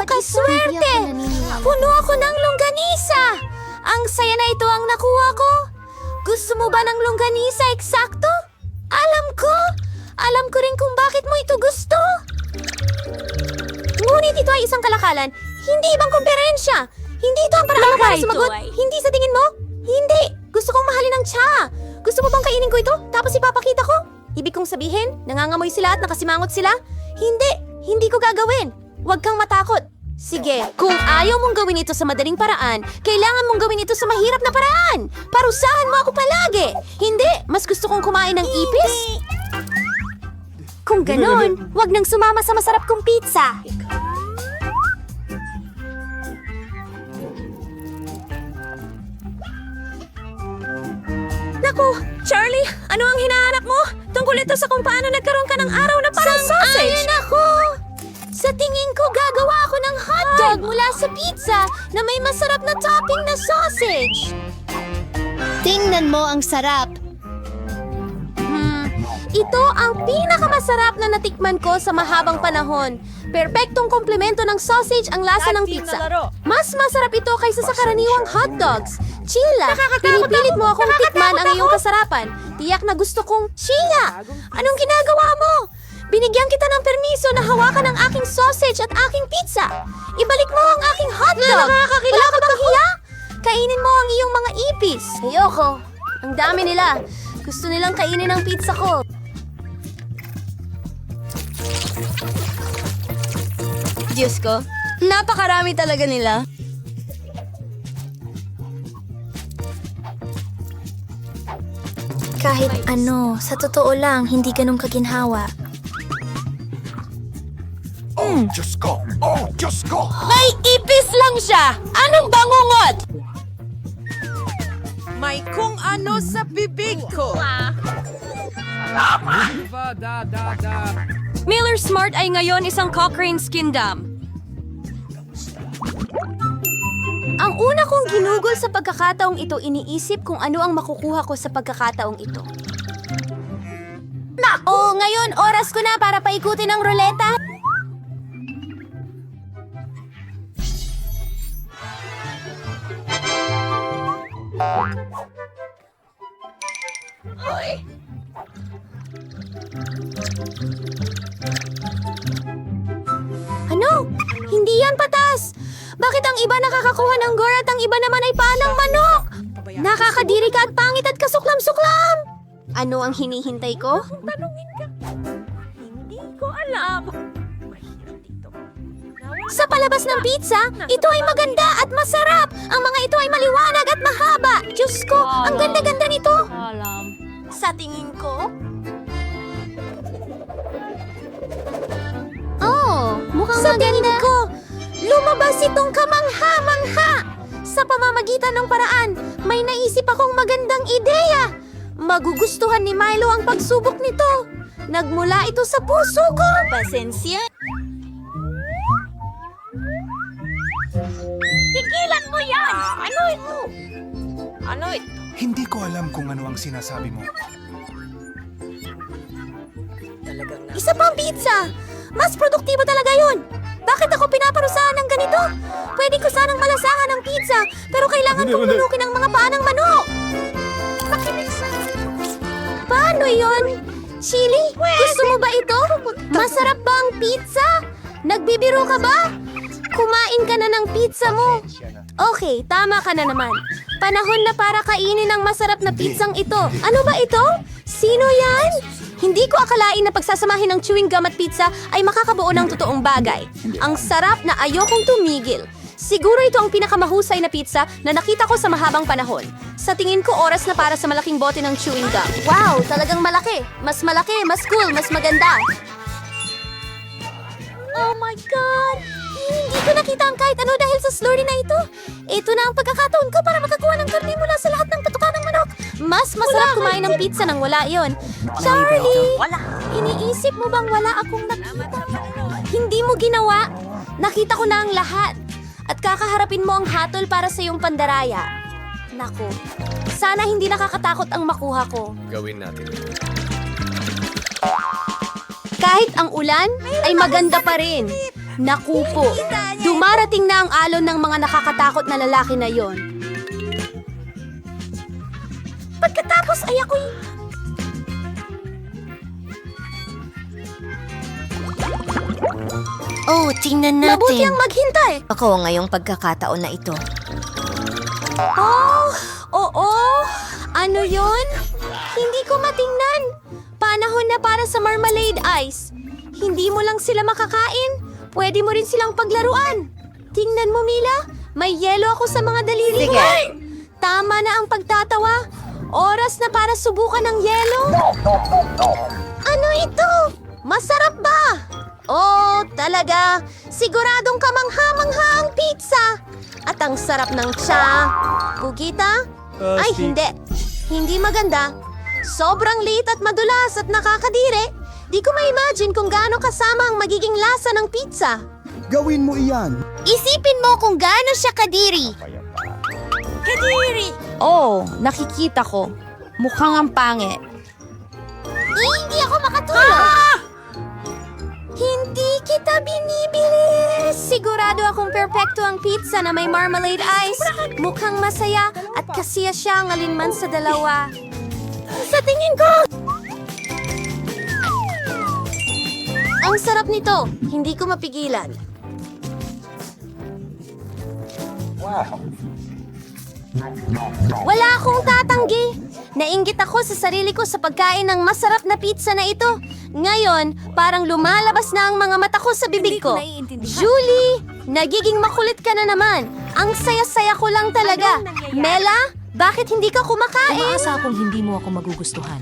kaswerte! Puno ako ng longganisa! Ang saya na ito ang nakuha ko! Gusto mo ba ng longganisa eksakto? Alam ko! Alam ko rin kung bakit mo ito gusto! Ngunit ito ay isang kalakalan, hindi ibang kumperensya! Hindi ito ang paraan mo para sumagot! Hindi sa tingin mo? Hindi! Gusto kong mahalin ng tsa! Gusto mo bang kainin ko ito, tapos ipapakita ko? Ibig kong sabihin, nangangamoy sila at nakasimangot sila? Hindi! Hindi ko gagawin! Huwag kang matakot! Sige, kung ayaw mong gawin ito sa madaling paraan, kailangan mong gawin ito sa mahirap na paraan! Parusahan mo ako palagi! Hindi! Mas gusto kong kumain ng ipis? Kung ganon, huwag nang sumama sa masarap kong pizza! Naku, Charlie, ano ang hinahanap mo? Tungkol ito sa kung paano nagkaroon ka ng araw na parang sausage. Ayon ako! Sa tingin ko, gagawa ako ng hotdog mula sa pizza na may masarap na topping na sausage. Tingnan mo ang sarap. Ito ang pinakamasarap na natikman ko sa mahabang panahon. Perpektong komplemento ng sausage ang lasa ng pizza. Mas masarap ito kaysa sa karaniwang hotdogs. Sheila, pinipilit mo akong tikman ang iyong kasarapan. Tiyak na gusto kong, Sheila, anong ginagawa mo? Binigyan kita ng permiso na hawakan ang aking sausage at aking pizza. Ibalik mo ang aking hotdog. Wala ka bang hiya? Kainin mo ang iyong mga ipis. Ayoko. Ang dami nila. Gusto nilang kainin ang pizza ko. Diyos ko, napakarami talaga nila. Kahit ano, sa totoo lang, hindi ganun kaginhawa. Oh, Diyos ko! Oh, Diyos ko! May ipis lang siya! Anong bangungot? May kung ano sa bibig ko. Miller Smart ay ngayon isang Cochrane skin dam. Ang una kong ginugol sa pagkakataong ito, iniisip kung ano ang makukuha ko sa pagkakataong ito. Oo, ngayon, oras ko na para paikutin ang ruleta. Ano? Hindi yan patas! Bakit ang iba nakakakuha ng gore at ang iba naman ay panang manok? Nakakadiri ka at pangit at kasuklam-suklam! Ano ang hinihintay ko? Tanungin ka. Hindi ko alam. Mahirap dito. Sa palabas ng pizza, ito ay maganda at masarap! Ang mga ito ay maliwanag at mahaba! Diyos ko, ang ganda-ganda nito! Sa tingin ko... Oh, mukhang sa tingin ko, lumabas itong kamangha-mangha! Sa pamamagitan ng paraan, may naisip akong magandang ideya! Magugustuhan ni Milo ang pagsubok nito! Nagmula ito sa puso ko! Pasensya. Tigilan mo yan! Ano ito? Ano ito? Hindi ko alam kung ano ang sinasabi mo. Isa pang pizza! Mas produktibo talaga yun! Bakit ako pinaparusahan ng ganito? Pwede ko sanang malasahan ng pizza, pero kailangan kong lunukin ang mga paa ng manok! Paano yun? Chili, gusto mo ba ito? Masarap ba ang pizza? Nagbibiro ka ba? Kumain ka na ng pizza mo. Okay, tama ka na naman. Panahon na para kainin ang masarap na pizzang ito. Ano ba ito? Sino yan? Hindi ko akalain na pagsasamahin ng chewing gum at pizza ay makakabuo ng totoong bagay. Ang sarap na ayokong tumigil. Siguro ito ang pinakamahusay na pizza na nakita ko sa mahabang panahon. Sa tingin ko, oras na para sa malaking bote ng chewing gum. Wow, talagang malaki, mas cool, mas maganda. Oh my God! Hindi ko nakita ang kahit ano dahil sa slurry na ito. Ito na ang pagkakataon ko para makakuha ng karne mula sa lahat ng patuka ng manok. Mas masarap kumain ng pizza nang wala yon. Charlie! Iniisip mo bang wala akong nakita? Hindi mo ginawa. Nakita ko na ang lahat. At kakaharapin mo ang hatol para sa iyong pandaraya. Naku, sana hindi nakakatakot ang makuha ko. Gawin natin. Kahit ang ulan ay maganda pa rin. Naku po, Dumarating na ang alon ng mga nakakatakot na lalaki na yon. Pagkatapos ay ako'y... Oh, tingnan Mabuti ang maghintay. Ako ngayong pagkakataon na ito. Oh, oo. Ano yon? Hindi ko matingnan. Panahon na para sa marmalade ice. Hindi mo lang sila makakain. Pwede mo rin silang paglaruan. Tingnan mo, Mila. May yelo ako sa mga daliri Sige. mo. Tama na ang pagtatawa. Oras na para subukan ng yelo. Ano ito? Masarap ba? Oh, talaga. Siguradong kamangha-mangha ang pizza. At ang sarap ng tsa. Pugita? Ay, hindi. Hindi maganda. Sobrang liit at madulas at nakakadiri. Di ko ma-imagine kung gaano kasama ang magiging lasa ng pizza. Gawin mo iyan. Isipin mo kung gaano siya kadiri. Kadiri! Oh, nakikita ko. Mukhang ang pangit. Hindi ako makatulog. Hindi kita binibili. Sigurado akong perpekto ang pizza na may marmalade ice. Mukhang masaya at kasiya siya ang alinman sa dalawa. Sa tingin ko! Ang sarap nito. Hindi ko mapigilan. Wala akong tatanggi. Nainggit ako sa sarili ko sa pagkain ng masarap na pizza na ito. Ngayon, parang lumalabas na ang mga mata ko sa bibig ko. Julie, nagiging makulit ka na naman. Ang saya-saya ko lang talaga. Mela, bakit hindi ka kumakain? Umaasa akong hindi mo ako magugustuhan.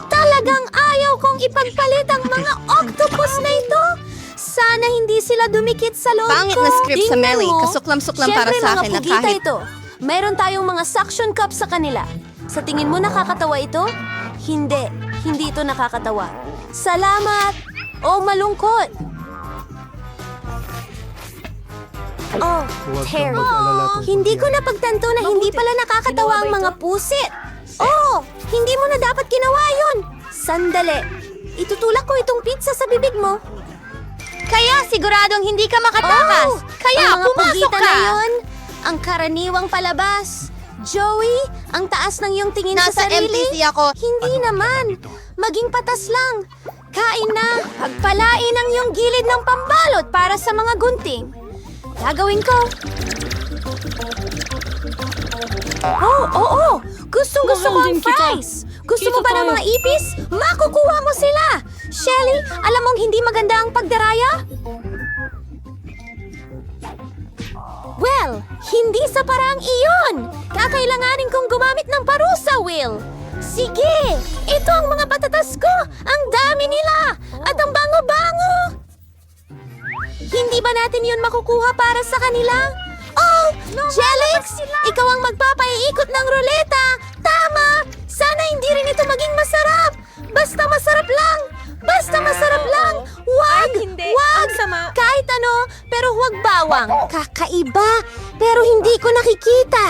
Talagang ayaw kong ipagpalit ang mga octopus na ito. Sana hindi sila dumikit sa loob Pangit ko. na script sa Tingnan Melly. mo. Kasuklam-suklam para Siyempre, sa mga akin na pugita kahit... ito. Mayroon tayong mga suction cup sa kanila. Sa tingin mo nakakatawa ito? Hindi. Hindi ito nakakatawa. Salamat! O malungkot! Oh, Terry. Hindi ko napagtanto na hindi pala nakakatawa ang mga pusit. Oh, hindi mo na dapat ginawa yun. Sandali. Itutulak ko itong pizza sa bibig mo. Kaya siguradong hindi ka makatakas. Oh, Kaya ang mga pumasok pugita ka. na yun, ang karaniwang palabas. Joey, ang taas ng iyong tingin Nasa sa sarili. MTC ako. Hindi naman. Maging patas lang. Kain na. Pagpalain ang iyong gilid ng pambalot para sa mga gunting. Gagawin ko. Oo. Gustong-gusto ko ang fries. Gusto mo ba ng mga ipis? Makukuha mo sila. Shelly, alam mong hindi maganda ang pagdaraya? Well, hindi sa parang iyon. Kakailanganin kong gumamit ng parusa, Will. Sige, ito ang mga patatas ko. Ang dami nila. At ang bango-bango. Hindi ba natin yun makukuha para sa kanila? Oh, Jelix! Ikaw ang magpapaiikot ng ruleta. Tama! Sana hindi rin ito maging masarap. Basta masarap lang. Basta masarap lang. Wag! hindi. Wag! Ang sama. Kahit ano, pero huwag bawang. Kakaiba, pero hindi ko nakikita.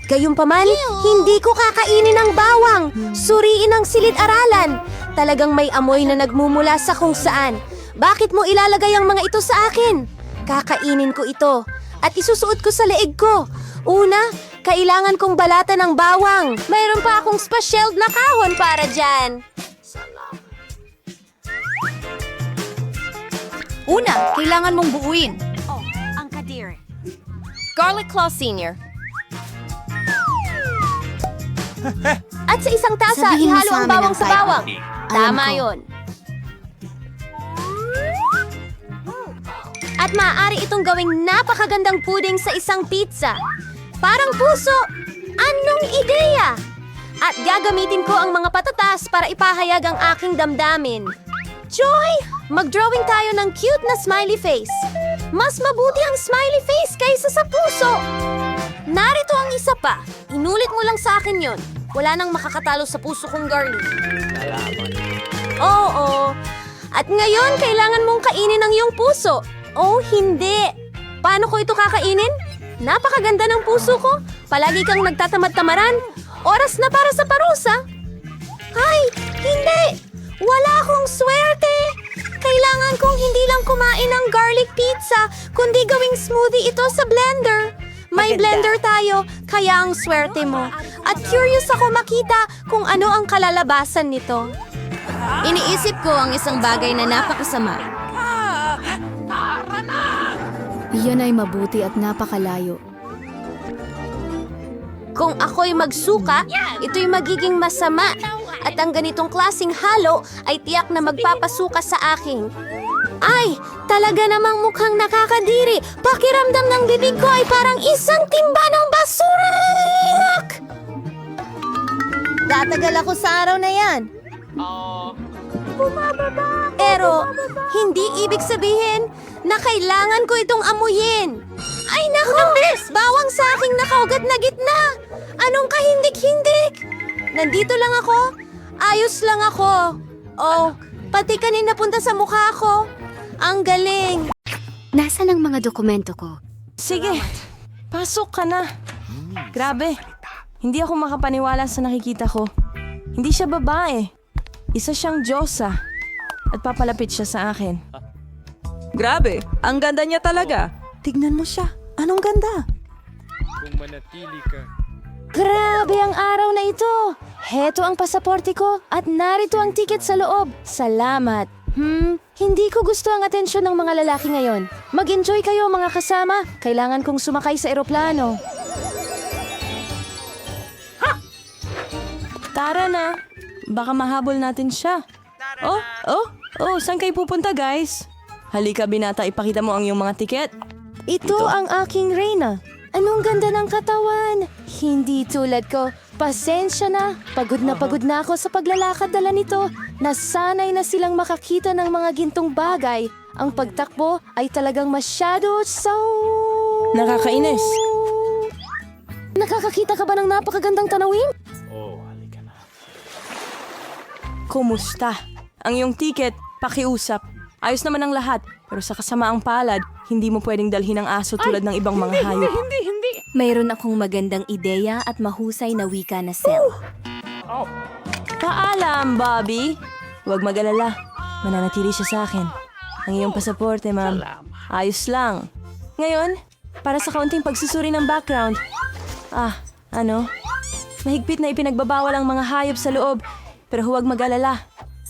Gayunpaman, hindi ko kakainin ang bawang. Suriin ang silid-aralan. Talagang may amoy na nagmumula sa kung saan. Bakit mo ilalagay ang mga ito sa akin? Kakainin ko ito at isusuot ko sa leeg ko. Una, kailangan kong balatan ng bawang. Mayroon pa akong special na kahon para dyan. Una, kailangan mong buuin. Oh, ang kadiri. Garlic Claw Senior. At sa isang tasa, Sabihin mo ihalo sa ang amin bawang ang sa type. bawang. Alam Tama ko. yon. At maaari itong gawing napakagandang puding sa isang pizza. Parang puso. Anong ideya? At gagamitin ko ang mga patatas para ipahayag ang aking damdamin. Joy, mag-drawing tayo ng cute na smiley face. Mas mabuti ang smiley face kaysa sa puso. Narito ang isa pa. Inulit mo lang sa akin yon. Wala nang makakatalo sa puso kong girly. Oo. At ngayon, kailangan mong kainin ang iyong puso. Oh, hindi. Paano ko ito kakainin? Napakaganda ng puso ko. Palagi kang nagtatamad-tamaran. Oras na para sa parusa. Ay, hindi. Wala akong swerte. Kailangan kailangan kong hindi lang kumain ng garlic pizza, kundi gawing smoothie ito sa blender. May blender tayo, kaya ang swerte mo. At curious ako makita kung ano ang kalalabasan nito. Iniisip ko ang isang bagay na napakasama. Iyan ay mabuti at napakalayo. Kung ako'y magsuka, ito'y magiging masama. At ang ganitong klaseng halo ay tiyak na magpapasuka sa akin. Ay, talaga namang mukhang nakakadiri. Pakiramdam ng bibig ko ay parang isang timba ng basura. Tatagal ako sa araw na yan. Pero, hindi ibig sabihin na kailangan ko itong amuyin. Ay nako! Bawang sa aking nakaugat na gitna! Anong kahindik-hindik? Nandito lang ako. Ayos lang ako. Oh, pati kanina punta sa mukha ko. Ang galing. Nasaan ang mga dokumento ko? Sige, pasok ka na. Grabe, hindi ako makapaniwala sa nakikita ko. Hindi siya babae. Isa siyang Diyosa. At papalapit siya sa akin. Grabe, ang ganda niya talaga. Tignan mo siya. Anong ganda? Grabe ang araw na ito. Heto ang pasaporte ko at narito ang tiket sa loob. Salamat. Hindi ko gusto ang atensyon ng mga lalaki ngayon. Mag-enjoy kayo mga kasama. Kailangan kong sumakay sa eroplano. Tara na. Baka mahabol natin siya. Oh, saan kayo pupunta, guys? Halika, binata, ipakita mo ang iyong mga tiket. Ito ang aking reyna. Anong ganda ng katawan. Hindi tulad ko. Pasensya na. Pagod na ako sa paglalakad dala nito. Nasanay na silang makakita ng mga gintong bagay. Ang pagtakbo ay talagang masyado Nakakainis. Nakakakita ka ba ng napakagandang tanawin? Kumusta? Ang iyong tiket, pakiusap. Ayos naman ang lahat, pero sa kasamaang palad, hindi mo pwedeng dalhin ang aso tulad ng ibang mga hayop. Mayroon akong magandang ideya at mahusay na wika na Sel. Paalam, Bobby. Huwag mag-alala. Mananatili siya sa akin. Ang iyong pasaporte, ma'am. Ayos lang. Ngayon, para sa kaunting pagsusuri ng background. Mahigpit na ipinagbabawal ang mga hayop sa loob. Pero huwag mag-alala.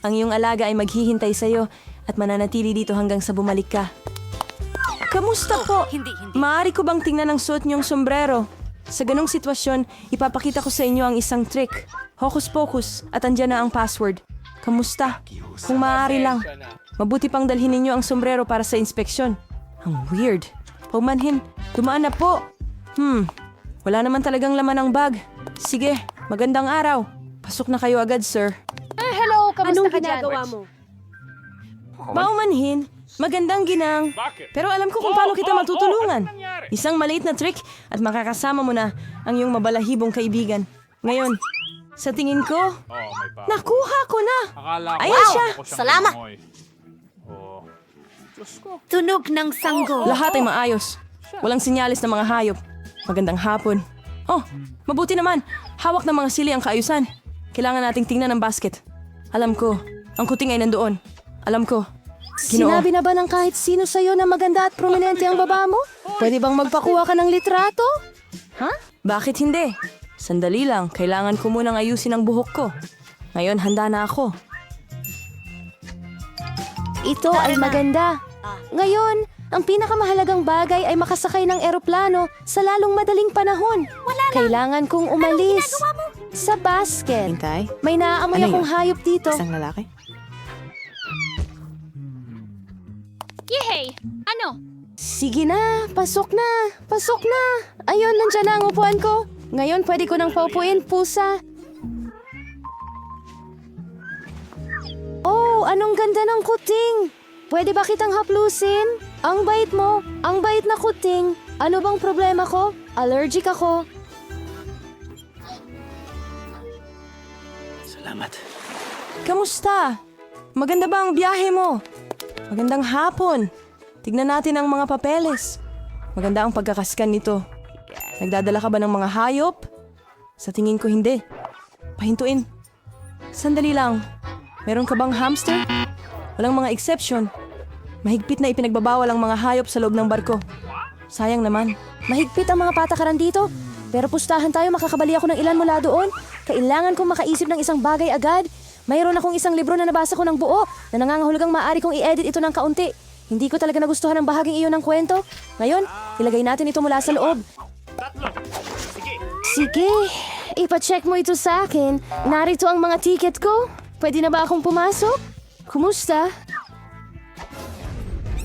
Ang iyong alaga ay maghihintay sa'yo at mananatili dito hanggang sa bumalik ka. Kamusta po? Maaari ko bang tingnan ang suot niyong sombrero? Sa ganong sitwasyon, ipapakita ko sa inyo ang isang trick. Hocus pocus at andyan na ang password. Kamusta? Kung maaari lang. Mabuti pang dalhin ninyo ang sombrero para sa inspeksyon. Ang weird. Pumanhin, dumaan na po. Wala naman talagang laman ang bag. Sige, magandang araw. Pasok na kayo agad, sir. Anong ginagawa mo? Paumanhin, magandang ginang. Pero alam ko kung paano kita matutulungan. Isang maliit na trick at makakasama mo na ang iyong mabalahibong kaibigan. Ngayon, sa tingin ko, nakuha ko na. Ayan siya. Salamat! Tunog ng sanggol. Lahat ay maayos. Walang sinyalis ng mga hayop. Magandang hapon. Oh, mabuti naman. Hawak ng mga sili ang kaayusan. Kailangan nating tingnan ang basket. Alam ko, ang kuting ay nandoon. Alam ko. Ginoo. Sinabi na ba ng kahit sino sa'yo na maganda at prominente ang baba mo? Pwede bang magpakuha ka ng litrato? Bakit hindi? Sandali lang, kailangan ko munang ayusin ang buhok ko. Ngayon, handa na ako. Ito ay maganda. Ngayon, ang pinakamahalagang bagay ay makasakay ng eroplano sa lalong madaling panahon. Kailangan kong umalis. Sa basket. Hintay? May naaamoy Ano akong yun? hayop dito. Isang lalaki? Sige na, pasok na, pasok na. Ayun, nandyan na ang upuan ko. Ngayon, pwede ko nang paupuin, pusa. Oh, anong ganda ng kuting. Pwede ba kitang haplusin? Ang bait mo, ang bait na kuting. Ano bang problema ko? Allergic ako. Kamusta? Maganda ba ang biyahe mo? Magandang hapon. Tignan natin ang mga papeles. Maganda ang pagkakaskan nito. Nagdadala ka ba ng mga hayop? Sa tingin ko hindi. Pahintuin. Sandali lang. Meron ka bang hamster? Walang mga exception. Mahigpit na ipinagbabawal ang mga hayop sa loob ng barko. Sayang naman. Mahigpit ang mga patakaran dito. Pero pustahan tayo, makakabali ako ng ilan mula doon. Kailangan kong makaisip ng isang bagay agad. Mayroon akong isang libro na nabasa ko ng buo na nangangahulugang maaari kong i-edit ito ng kaunti. Hindi ko talaga nagustuhan ang bahaging iyon ng kwento. Ngayon, ilagay natin ito mula sa loob. Sige, ipacheck mo ito sa akin. Narito ang mga ticket ko. Pwede na ba akong pumasok? Kumusta?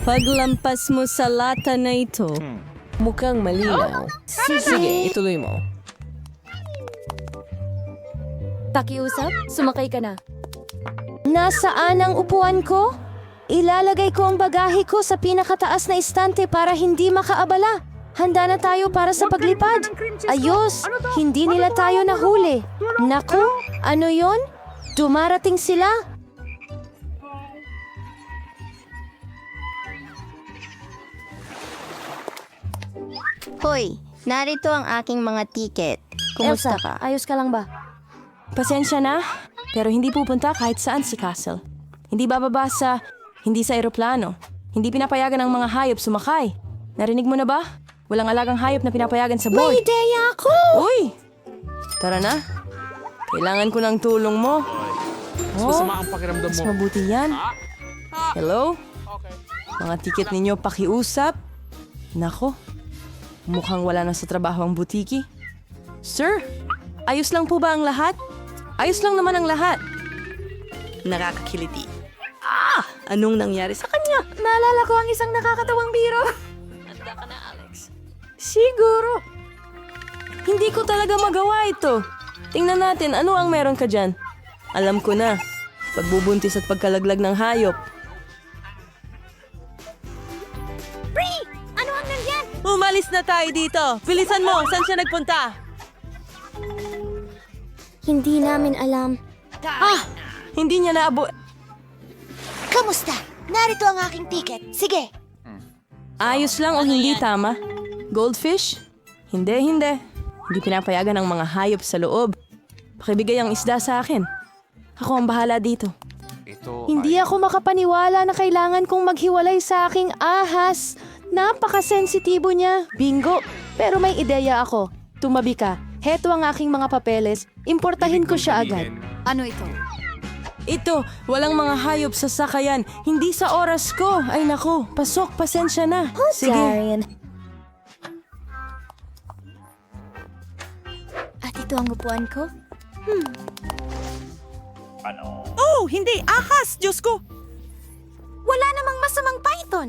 Paglampas mo sa lata na ito, mukhang malinaw. Sige. Ituloy mo. Pakiusap, sumakay ka na. Nasaan ang upuan ko? Ilalagay ko ang bagahe ko sa pinakataas na istante para hindi makaabala. Handa na tayo para sa paglipad. Ayos, hindi nila tayo nahuli. Naku, ano yon? Dumarating sila. Hoy, narito ang aking mga tiket. Kumusta Elsa, ka? ayos ka lang ba? Pasensya na, pero hindi pupunta kahit saan si Castle. Hindi bababa hindi sa eroplano. Hindi pinapayagan ng mga hayop sumakay. Narinig mo na ba? Walang alagang hayop na pinapayagan sa board. May ideya ako! Uy! Tara na. Kailangan ko ng tulong mo. Masama ang pakiramdam mo. Mas mabuti yan. Hello? Mga tiket ninyo pakiusap. Nako, mukhang wala na sa trabaho ang butiki. Sir, ayos lang po ba ang lahat? Ayos lang naman ang lahat. Nakakakiliti. Anong nangyari sa kanya? Naalala ko ang isang nakakatawang biro. Handa ka na, Alex. Siguro. Hindi ko talaga magawa ito. Tingnan natin, ano ang meron ka dyan? Alam ko na. Pagbubuntis at pagkalaglag ng hayop. Ano ang nandyan? Umalis na tayo dito. Bilisan mo, saan siya nagpunta? Hindi namin alam. Hindi niya naabo... Kamusta? Narito ang aking tiket. Sige. Ayos lang o hindi tama? Goldfish? Hindi. Hindi pinapayagan ng mga hayop sa loob. Pakibigay ang isda sa akin. Ako ang bahala dito. Hindi ako makapaniwala na kailangan kong maghiwalay sa aking ahas. Napakasensitibo niya. Bingo. Pero may ideya ako. Tumabi ka. Heto ang aking mga papeles. Importahin ko siya agad. Ano ito? Ito, walang mga hayop sa sakayan. Hindi sa oras ko. Ay nako, pasok, pasensya na. Sige. Darian. At ito ang upuan ko? Oh, hindi! Ahas! Diyos ko! Wala namang masamang python.